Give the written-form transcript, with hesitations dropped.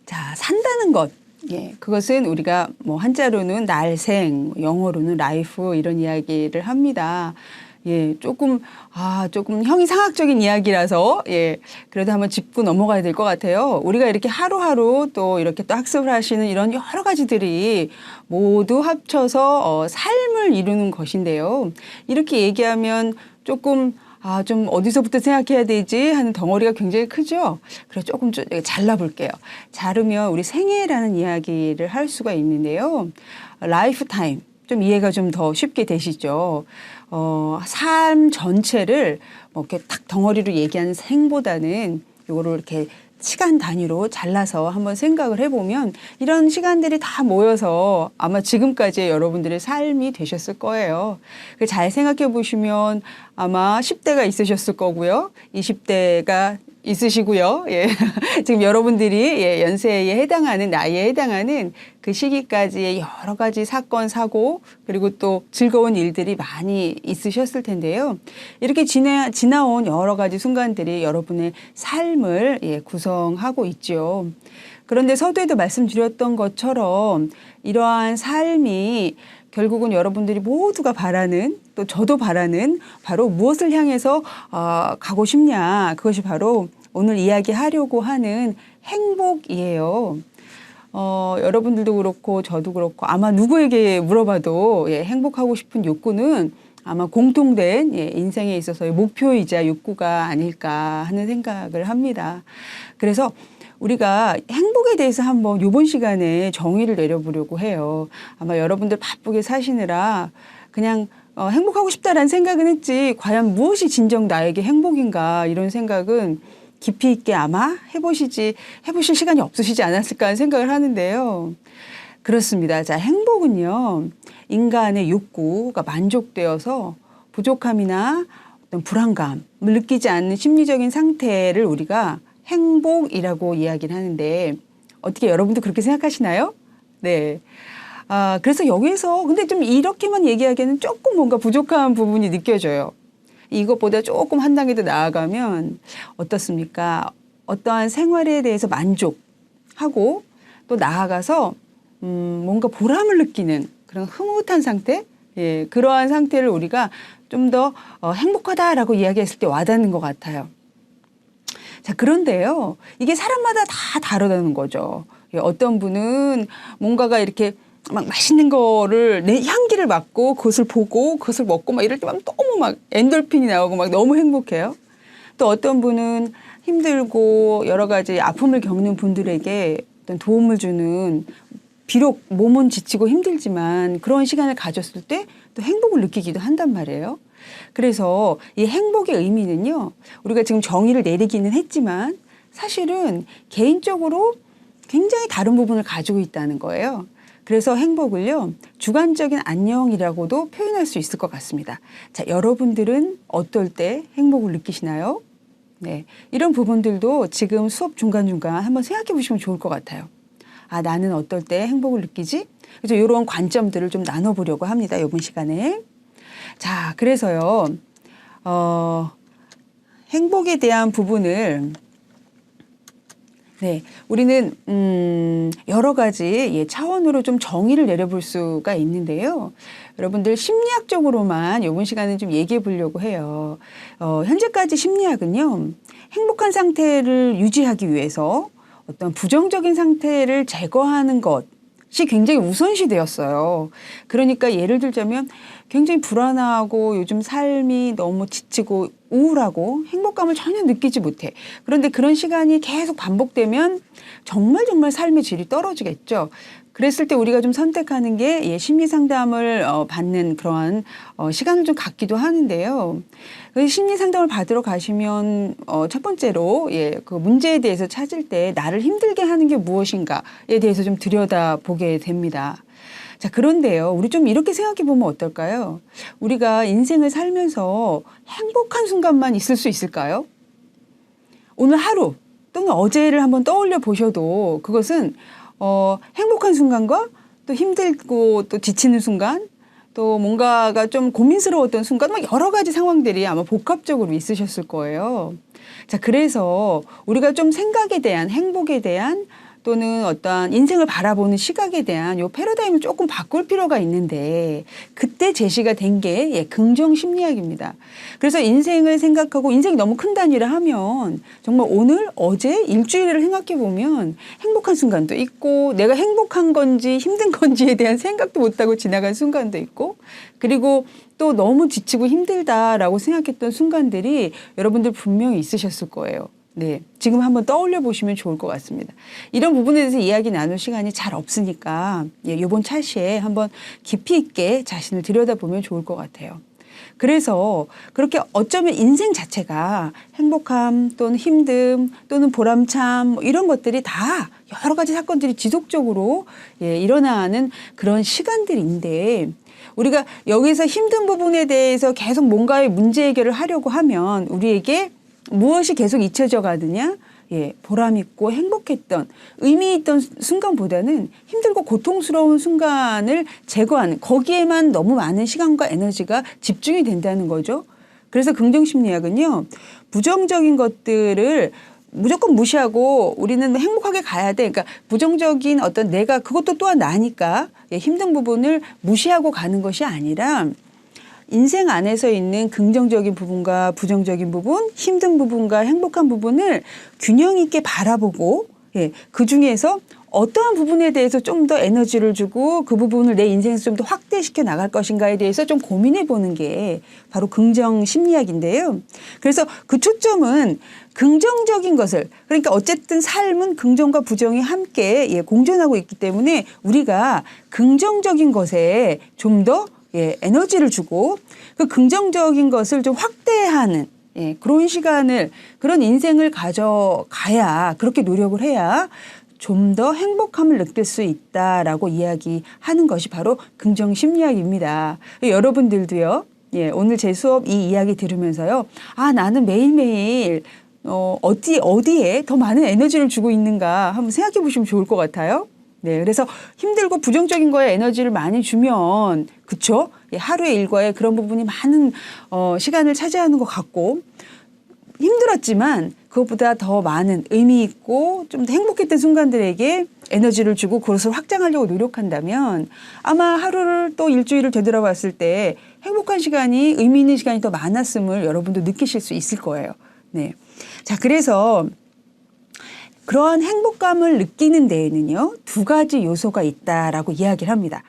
자, 산다는 것. 예, 그것은 우리가 뭐 한자로는 날생, 영어로는 라이프 이런 이야기를 합니다. 예, 조금 형이상학적인 이야기라서, 예, 그래도 한번 짚고 넘어가야 될 것 같아요. 우리가 이렇게 하루하루 또 이렇게 또 학습을 하시는 이런 여러 가지들이 모두 합쳐서 삶을 이루는 것인데요. 이렇게 얘기하면 조금 좀 어디서부터 생각해야 되지 하는 덩어리가 굉장히 크죠. 그래서 조금 잘라볼게요. 자르면 우리 생애라는 이야기를 할 수가 있는데요. 라이프타임. 좀 이해가 좀 더 쉽게 되시죠. 삶 전체를 뭐 이렇게 딱 덩어리로 얘기하는 생보다는 요거를 이렇게 시간 단위로 잘라서 한번 생각을 해보면 이런 시간들이 다 모여서 아마 지금까지의 여러분들의 삶이 되셨을 거예요. 잘 생각해 보시면 아마 10대가 있으셨을 거고요. 20대가 있으시고요. 예. 지금 여러분들이 예, 연세에 해당하는 나이에 해당하는 그 시기까지의 여러 가지 사건, 사고 그리고 또 즐거운 일들이 많이 있으셨을 텐데요. 이렇게 지나온 여러 가지 순간들이 여러분의 삶을 예, 구성하고 있죠. 그런데 서두에도 말씀드렸던 것처럼 이러한 삶이 결국은 여러분들이 모두가 바라는 또 저도 바라는 바로 무엇을 향해서 가고 싶냐 그것이 바로 오늘 이야기하려고 하는 행복이에요. 여러분들도 그렇고 저도 그렇고 아마 누구에게 물어봐도 예, 행복하고 싶은 욕구는 아마 공통된 예, 인생에 있어서의 목표이자 욕구가 아닐까 하는 생각을 합니다. 그래서 우리가 행복에 대해서 한번 이번 시간에 정의를 내려보려고 해요. 아마 여러분들 바쁘게 사시느라 그냥 행복하고 싶다라는 생각은 했지 과연 무엇이 진정 나에게 행복인가 이런 생각은 깊이 있게 아마 해보실 시간이 없으시지 않았을까 하는 생각을 하는데요. 그렇습니다. 자, 행복은요, 인간의 욕구가 만족되어서 부족함이나 어떤 불안감을 느끼지 않는 심리적인 상태를 우리가 행복이라고 이야기를 하는데 어떻게 여러분도 그렇게 생각하시나요? 네. 그래서 여기서 근데 좀 이렇게만 얘기하기에는 조금 뭔가 부족한 부분이 느껴져요. 이것보다 조금 한 단계 더 나아가면 어떻습니까? 어떠한 생활에 대해서 만족하고 또 나아가서 뭔가 보람을 느끼는 그런 흐뭇한 상태? 예, 그러한 상태를 우리가 좀 더 행복하다라고 이야기했을 때 와닿는 것 같아요. 자, 그런데요, 이게 사람마다 다 다르다는 거죠. 예, 어떤 분은 뭔가가 이렇게 막 맛있는 거를 내 향기를 맡고 그것을 보고 그것을 먹고 막 이럴 때 막 너무 막 엔돌핀이 나오고 막 너무 행복해요. 또 어떤 분은 힘들고 여러 가지 아픔을 겪는 분들에게 어떤 도움을 주는 비록 몸은 지치고 힘들지만 그런 시간을 가졌을 때 또 행복을 느끼기도 한단 말이에요. 그래서 이 행복의 의미는요, 우리가 지금 정의를 내리기는 했지만 사실은 개인적으로 굉장히 다른 부분을 가지고 있다는 거예요. 그래서 행복을요, 주관적인 안녕이라고도 표현할 수 있을 것 같습니다. 자, 여러분들은 어떨 때 행복을 느끼시나요? 네, 이런 부분들도 지금 수업 중간중간 한번 생각해 보시면 좋을 것 같아요. 나는 어떨 때 행복을 느끼지? 그래서 이런 관점들을 좀 나눠보려고 합니다. 이번 시간에. 자, 그래서요, 행복에 대한 부분을 네, 우리는 여러 가지 차원으로 좀 정의를 내려볼 수가 있는데요. 여러분들 심리학적으로만 이번 시간에 좀 얘기해 보려고 해요. 현재까지 심리학은요, 행복한 상태를 유지하기 위해서 어떤 부정적인 상태를 제거하는 것이 굉장히 우선시 되었어요. 그러니까 예를 들자면 굉장히 불안하고 요즘 삶이 너무 지치고 우울하고 행복감을 전혀 느끼지 못해. 그런데 그런 시간이 계속 반복되면 정말 삶의 질이 떨어지겠죠. 그랬을 때 우리가 좀 선택하는 게 심리 상담을 받는 그러한 시간을 좀 갖기도 하는데요. 심리 상담을 받으러 가시면 첫 번째로 그 문제에 대해서 찾을 때 나를 힘들게 하는 게 무엇인가에 대해서 좀 들여다보게 됩니다. 자, 그런데요, 우리 좀 이렇게 생각해 보면 어떨까요? 우리가 인생을 살면서 행복한 순간만 있을 수 있을까요? 오늘 하루 또는 어제를 한번 떠올려 보셔도 그것은 행복한 순간과 또 힘들고 또 지치는 순간 또 뭔가가 좀 고민스러웠던 순간 막 여러 가지 상황들이 아마 복합적으로 있으셨을 거예요. 자, 그래서 우리가 좀 생각에 대한 행복에 대한 또는 어떠한 인생을 바라보는 시각에 대한 요 패러다임을 조금 바꿀 필요가 있는데 그때 제시가 된 게 긍정 심리학입니다. 그래서 인생을 생각하고 인생이 너무 큰 단위를 하면 정말 오늘, 어제, 일주일을 생각해 보면 행복한 순간도 있고 내가 행복한 건지 힘든 건지에 대한 생각도 못하고 지나간 순간도 있고 그리고 또 너무 지치고 힘들다라고 생각했던 순간들이 여러분들 분명히 있으셨을 거예요. 네, 지금 한번 떠올려 보시면 좋을 것 같습니다. 이런 부분에 대해서 이야기 나눌 시간이 잘 없으니까 이번 차시에 한번 깊이 있게 자신을 들여다보면 좋을 것 같아요. 그래서 그렇게 어쩌면 인생 자체가 행복함 또는 힘듦 또는 보람참 뭐 이런 것들이 다 여러 가지 사건들이 지속적으로 일어나는 그런 시간들인데 우리가 여기서 힘든 부분에 대해서 계속 뭔가의 문제 해결을 하려고 하면 우리에게 무엇이 계속 잊혀져 가느냐? 보람 있고 행복했던 의미 있던 순간보다는 힘들고 고통스러운 순간을 제거하는 거기에만 너무 많은 시간과 에너지가 집중이 된다는 거죠. 그래서 긍정심리학은요. 부정적인 것들을 무조건 무시하고 우리는 행복하게 가야 돼. 그러니까 부정적인 어떤 내가 그것도 또한 나니까 힘든 부분을 무시하고 가는 것이 아니라 인생 안에서 있는 긍정적인 부분과 부정적인 부분, 힘든 부분과 행복한 부분을 균형 있게 바라보고 그 중에서 어떠한 부분에 대해서 좀 더 에너지를 주고 그 부분을 내 인생에서 좀 더 확대시켜 나갈 것인가에 대해서 좀 고민해 보는 게 바로 긍정 심리학인데요. 그래서 그 초점은 긍정적인 것을 그러니까 어쨌든 삶은 긍정과 부정이 함께 공존하고 있기 때문에 우리가 긍정적인 것에 좀더 에너지를 주고 그 긍정적인 것을 좀 확대하는 그런 시간을 그런 인생을 가져가야 그렇게 노력을 해야 좀 더 행복함을 느낄 수 있다라고 이야기하는 것이 바로 긍정 심리학입니다. 여러분들도요. 오늘 제 수업 이 이야기 들으면서요. 아 나는 매일매일 어디에 더 많은 에너지를 주고 있는가 한번 생각해 보시면 좋을 것 같아요. 네, 그래서 힘들고 부정적인 거에 에너지를 많이 주면 그쵸? 하루의 일과에 그런 부분이 많은 시간을 차지하는 것 같고 힘들었지만 그것보다 더 많은 의미 있고 좀 더 행복했던 순간들에게 에너지를 주고 그것을 확장하려고 노력한다면 아마 하루를 또 일주일을 되돌아봤을 때 행복한 시간이 의미 있는 시간이 더 많았음을 여러분도 느끼실 수 있을 거예요. 네, 자 그래서 그러한 행복감을 느끼는 데에는요, 두 가지 요소가 있다라고 이야기를 합니다.